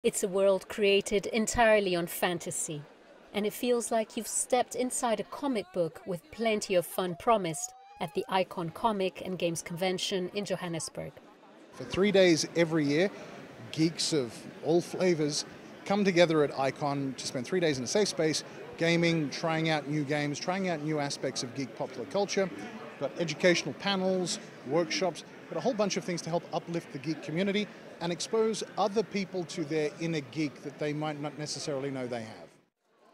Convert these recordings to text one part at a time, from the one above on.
It's a world created entirely on fantasy, and it feels like you've stepped inside a comic book with plenty of fun promised at the Icon Comic and Games Convention in Johannesburg. For 3 days every year, geeks of all flavors come together at Icon to spend 3 days in a safe space, gaming, trying out new games, trying out new aspects of geek popular culture. We've got educational panels, workshops, but a whole bunch of things to help uplift the geek community and expose other people to their inner geek that they might not necessarily know they have.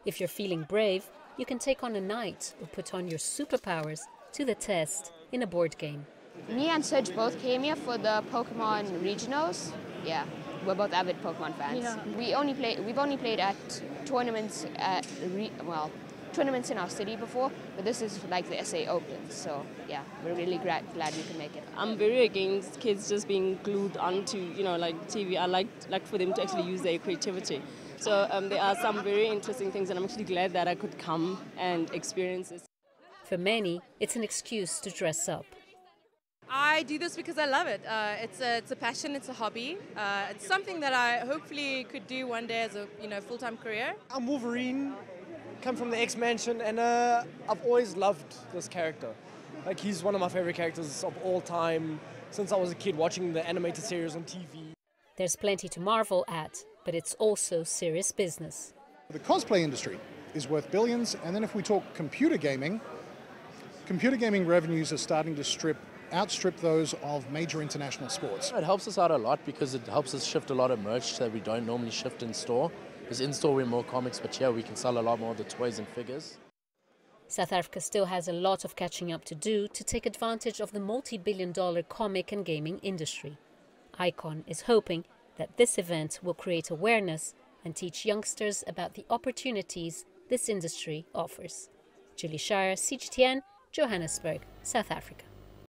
If you're feeling brave, you can take on a night or put on your superpowers to the test in a board game. Me and Serge both came here for the Pokemon regionals. Yeah, we're both avid Pokemon fans. Yeah. We've only played at tournaments tournaments in our city before, but this is like the SA Open, so yeah, we're really glad we can make it. I'm very against kids just being glued onto, like TV. I like for them to actually use their creativity. So there are some very interesting things, and I'm actually glad that I could come and experience this. For many, it's an excuse to dress up. I do this because I love it. It's a passion, it's a hobby. It's something that I hopefully could do one day as a full-time career. I'm Wolverine, come from the X-Mansion, and I've always loved this character. Like, he's one of my favorite characters of all time since I was a kid watching the animated series on TV. There's plenty to marvel at, but it's also serious business. The cosplay industry is worth billions, and then if we talk computer gaming revenues are starting to outstrip those of major international sports. It helps us out a lot because it helps us shift a lot of merch that we don't normally shift in store. Because in store we're more comics, but here we can sell a lot more of the toys and figures. South Africa still has a lot of catching up to do to take advantage of the multi-billion-dollar comic and gaming industry. Icon is hoping that this event will create awareness and teach youngsters about the opportunities this industry offers. Scheier, CGTN, Johannesburg, South Africa.